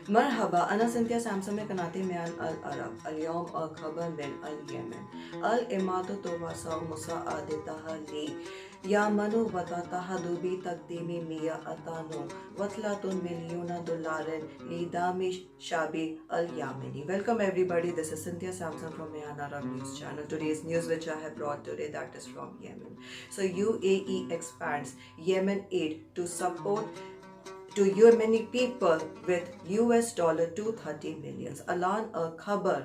مرحبا، أنا سنتيا سامسون من قناة ميان العرب. اليوم خبر من اليمن. الإمارات توسع مساعدتها ليمن وتتحدث بتقديم 130 مليون دولار لدعم الشعب اليمني. Welcome everybody. This is Cynthia Samson from Mayan Arab News Channel. Today's news which I have brought today, that is from Yemen. So UAE expands Yemen aid to support to Yemeni people with US dollar 230 millions. Alan al-Khabar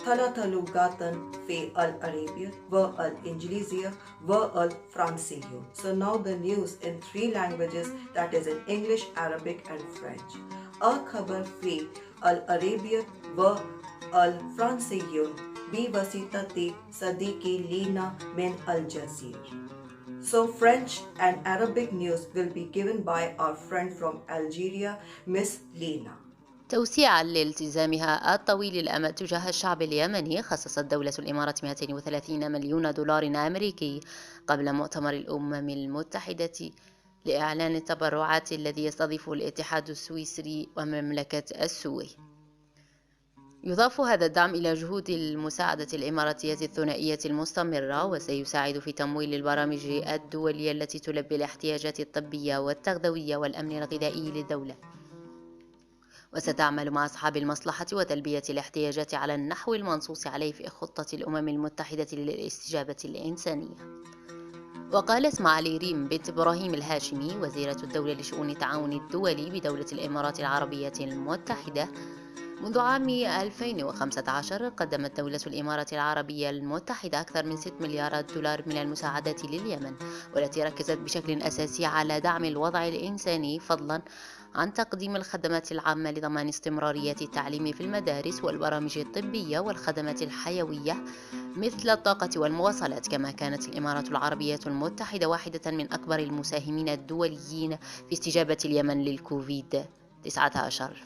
ثلاث لغات في العربية والإنجليزية والفرنسية. So now the news in three languages, that is in English, Arabic and French. الخبر في العربية والفرنسية بواسطة صديقي لينا من الجزائر. So French and Arabic news will be given by our friend from Algeria, Miss Lina. توسيعا لالتزامها الطويل الأمد تجاه الشعب اليمني، خصصت دولة الإمارات 230 مليون دولار أمريكي قبل مؤتمر الأمم المتحدة لإعلان التبرعات الذي يستضيفه الاتحاد السويسري ومملكة السويد. يضاف هذا الدعم إلى جهود المساعدة الإماراتية الثنائية المستمرة، وسيساعد في تمويل البرامج الدولية التي تلبي الاحتياجات الطبية والتغذوية والأمن الغذائي للدولة، وستعمل مع أصحاب المصلحة وتلبية الاحتياجات على النحو المنصوص عليه في خطة الأمم المتحدة للاستجابة الإنسانية. وقالت معالي ريم بنت إبراهيم الهاشمي وزيرة الدولة لشؤون التعاون الدولي بدولة الإمارات العربية المتحدة: منذ عام 2015 قدمت دولة الإمارات العربية المتحدة أكثر من 6 مليارات دولار من المساعدات لليمن، والتي ركزت بشكل أساسي على دعم الوضع الإنساني، فضلا عن تقديم الخدمات العامة لضمان استمرارية التعليم في المدارس والبرامج الطبية والخدمات الحيوية مثل الطاقة والمواصلات. كما كانت الإمارات العربية المتحدة واحدة من أكبر المساهمين الدوليين في استجابة اليمن للكوفيد 19.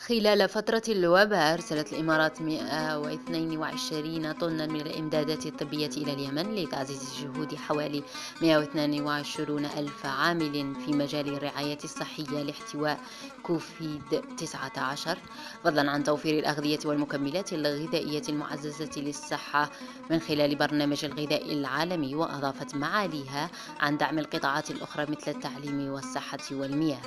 خلال فترة الوباء أرسلت الإمارات 122 طنا من الإمدادات الطبية إلى اليمن لتعزيز جهود حوالي 122 ألف عامل في مجال الرعاية الصحية لاحتواء كوفيد 19، فضلا عن توفير الأغذية والمكملات الغذائية المعززة للصحة من خلال برنامج الغذاء العالمي. وأضافت معاليها عن دعم القطاعات الأخرى مثل التعليم والصحة والمياه.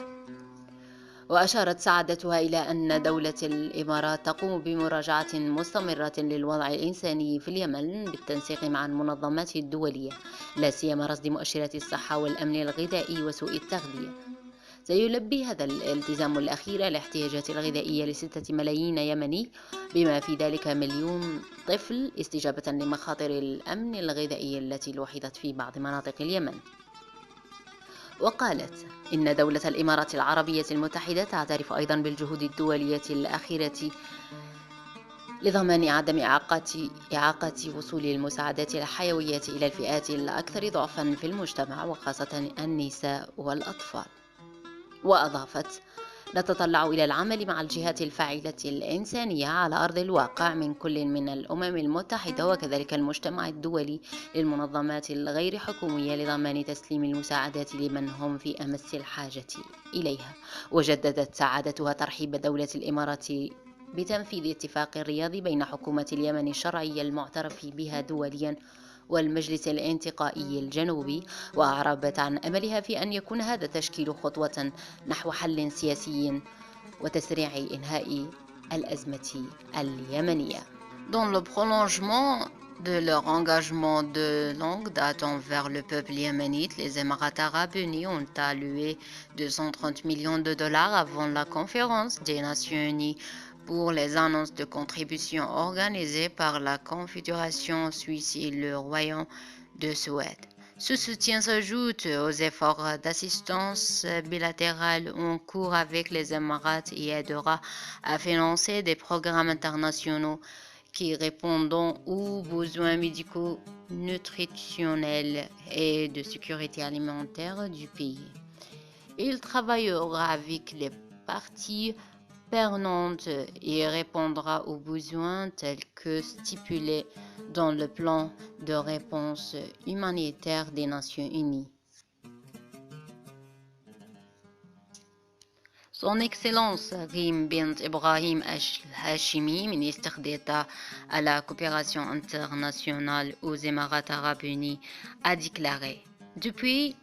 وأشارت سعادتها إلى أن دولة الإمارات تقوم بمراجعة مستمرة للوضع الإنساني في اليمن بالتنسيق مع المنظمات الدولية، لا سيما رصد مؤشرات الصحة والأمن الغذائي وسوء التغذية. سيلبي هذا الالتزام الأخير الاحتياجات الغذائية ل6 ملايين يمني، بما في ذلك مليون طفل، استجابة لمخاطر الأمن الغذائي التي لوحظت في بعض مناطق اليمن. وقالت إن دولة الإمارات العربية المتحدة تعترف أيضا بالجهود الدولية الأخيرة لضمان عدم إعاقة وصول المساعدات الحيوية إلى الفئات الأكثر ضعفا في المجتمع، وخاصة النساء والأطفال. وأضافت: نتطلع إلى العمل مع الجهات الفاعلة الإنسانية على أرض الواقع من كل من الأمم المتحدة وكذلك المجتمع الدولي للمنظمات الغير حكومية لضمان تسليم المساعدات لمن هم في أمس الحاجة إليها. وجددت سعادتها ترحيب دولة الإمارات بتنفيذ اتفاق الرياض بين حكومة اليمن الشرعية المعترف بها دوليا والمجلس الانتقائي الجنوبي، وأعربت عن أملها في أن يكون هذا تشكيل خطوة نحو حل سياسي وتسريع إنهاء الأزمة اليمنية. Dans le prolongement de leur engagement de longue date envers le peuple yéménite, les Émirats arabes unis ont alloué 230 millions de dollars avant la conférence des Nations unies pour les annonces de contributions organisées par la Confédération suisse et le Royaume de Suède. Ce soutien s'ajoute aux efforts d'assistance bilatérale en cours avec les Émirats et aidera à financer des programmes internationaux qui répondent aux besoins médicaux, nutritionnels et de sécurité alimentaire du pays. Il travaillera avec les parties permanente et répondra aux besoins tels que stipulés dans le plan de réponse humanitaire des Nations Unies. Son Excellence Rim bint Ibrahim Hashimi, ministre d'État à la coopération internationale aux Émirats arabes unis, a déclaré « Depuis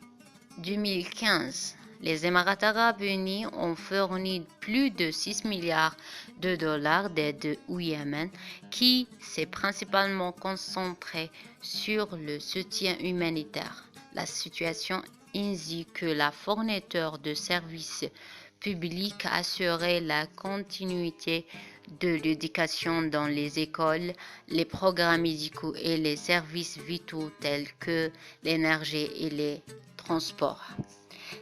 2015, les Émirats arabes unis ont fourni plus de 6 milliards de dollars d'aide au Yémen, qui s'est principalement concentré sur le soutien humanitaire, la situation ainsi que la fourniture de services publics, assurer la continuité de l'éducation dans les écoles, les programmes médicaux et les services vitaux tels que l'énergie et les transports.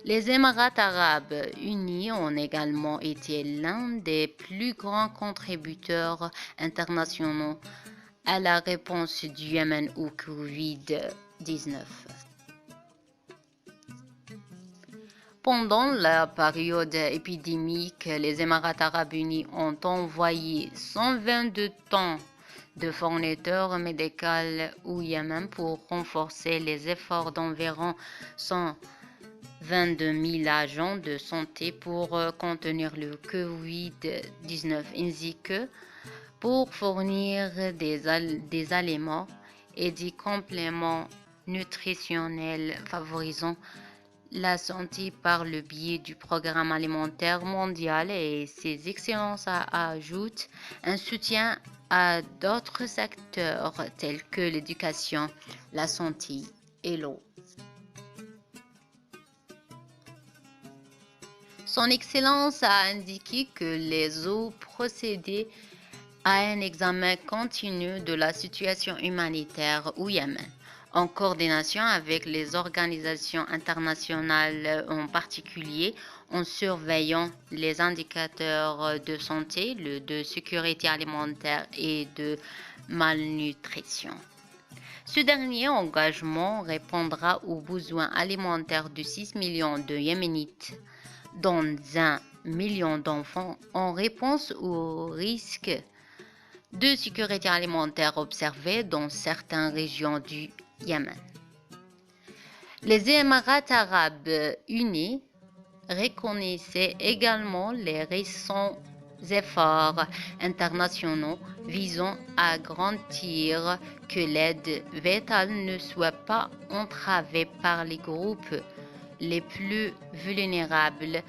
Les Émirats arabes unis ont également été l'un des plus grands contributeurs internationaux à la réponse du Yémen au Covid-19. Pendant la période épidémique, les Émirats arabes unis ont envoyé 122 tonnes de fournitures médicales au Yémen pour renforcer les efforts d'environ 122 000 agents de santé pour contenir le Covid-19 ainsi que pour fournir des aliments et des compléments nutritionnels favorisant la santé par le biais du Programme alimentaire mondial, et ses excellences ajoutent un soutien à d'autres secteurs tels que l'éducation, la santé et l'eau. Son Excellence a indiqué que les eaux procédaient à un examen continu de la situation humanitaire au Yémen, en coordination avec les organisations internationales, en particulier en surveillant les indicateurs de santé, de sécurité alimentaire et de malnutrition. Ce dernier engagement répondra aux besoins alimentaires de 6 millions de Yéménites, dont 1 million d'enfants, en réponse aux risques de sécurité alimentaire observés dans certaines régions du Yémen. Les Émirats arabes unis reconnaissaient également les récents efforts internationaux visant à garantir que l'aide vitale ne soit pas entravée par les groupes les plus vulnérables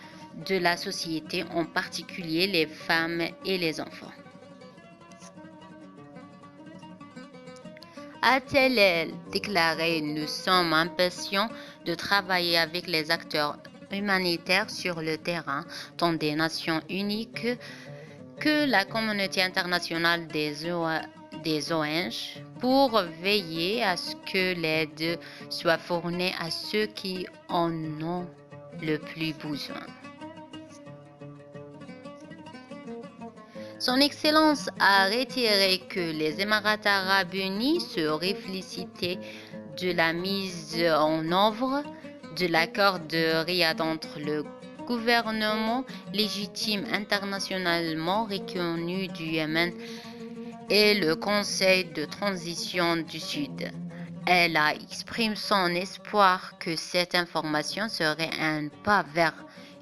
de la société, en particulier les femmes et les enfants. A-t-elle déclaré, nous sommes impatients de travailler avec les acteurs humanitaires sur le terrain, tant des Nations Unies que la communauté internationale des ONG, pour veiller à ce que l'aide soit fournie à ceux qui en ont le plus besoin. Son Excellence a réitéré que les Émirats arabes unis se félicitaient de la mise en œuvre de l'accord de Riyad entre le gouvernement légitime internationalement reconnu du Yémen et le Conseil de transition du Sud. Elle a exprimé son espoir que cette information serait un pas vers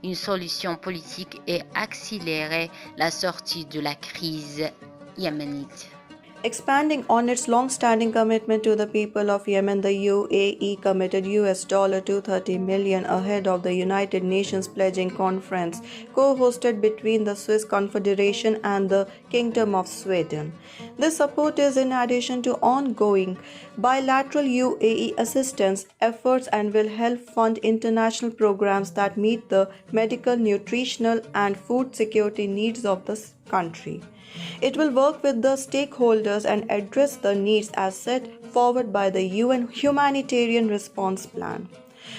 une solution politique et accélérer la sortie de la crise yéménite. Expanding on its long-standing commitment to the people of Yemen, the UAE committed $230 million ahead of the United Nations Pledging Conference co-hosted between the Swiss Confederation and the Kingdom of Sweden. This support is in addition to ongoing bilateral UAE assistance efforts and will help fund international programs that meet the medical, nutritional, and food security needs of the country. It will work with the stakeholders and address the needs as set forward by the UN Humanitarian Response Plan.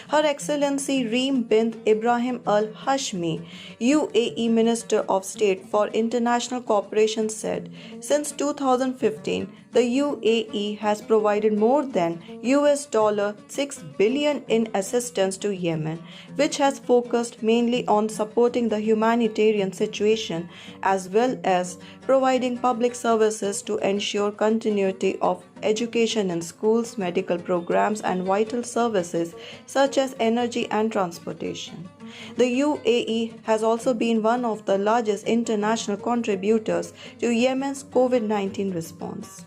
Her Excellency Reem bint Ibrahim Al Hashmi, UAE Minister of State for International Cooperation, said, since 2015, the UAE has provided more than $6 billion in assistance to Yemen, which has focused mainly on supporting the humanitarian situation as well as providing public services to ensure continuity of education in schools, medical programs, and vital services such as energy and transportation. The UAE has also been one of the largest international contributors to Yemen's COVID-19 response.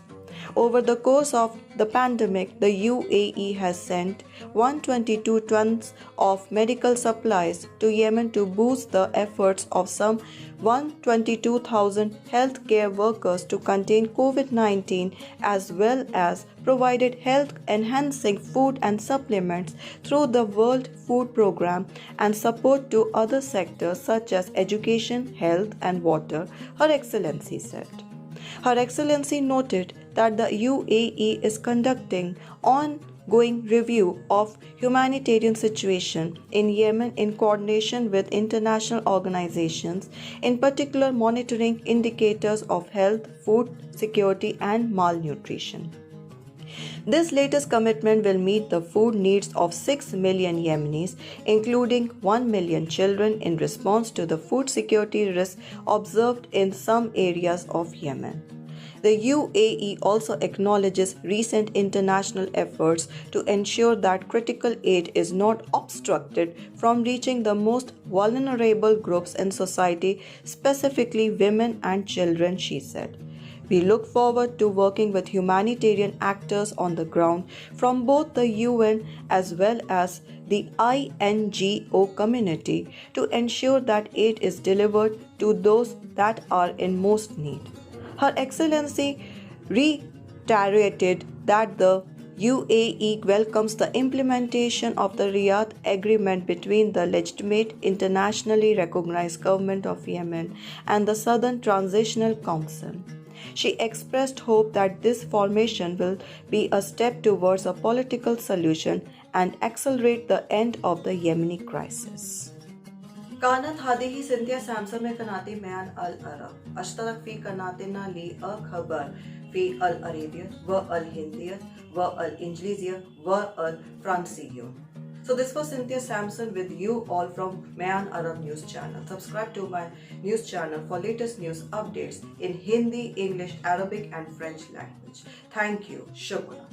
Over the course of the pandemic, the UAE has sent 122 tons of medical supplies to Yemen to boost the efforts of some 122,000 healthcare workers to contain COVID-19, as well as provided health-enhancing food and supplements through the World Food Programme and support to other sectors such as education, health and water, Her Excellency said. Her Excellency noted that the UAE is conducting ongoing review of humanitarian situation in Yemen in coordination with international organizations, in particular monitoring indicators of health, food security and malnutrition. This latest commitment will meet the food needs of 6 million Yemenis, including 1 million children, in response to the food security risks observed in some areas of Yemen. The UAE also acknowledges recent international efforts to ensure that critical aid is not obstructed from reaching the most vulnerable groups in society, specifically women and children, she said. We look forward to working with humanitarian actors on the ground from both the UN as well as the INGO community to ensure that aid is delivered to those that are in most need. Her Excellency reiterated that the UAE welcomes the implementation of the Riyadh Agreement between the legitimate internationally recognized government of Yemen and the Southern Transitional Council. She expressed hope that this formation will be a step towards a political solution and accelerate the end of the Yemeni crisis. كانت هذه سينثيا سامسون من قناة ميان العرب. اشترك في قناتنا للخبر في العربية والهندية والإنجليزية والفرنسية. So this was Cynthia Samson with you all from Mayan Arab News Channel. Subscribe to my news channel for latest news updates in Hindi, English, Arabic and French language. Thank you. Shukran.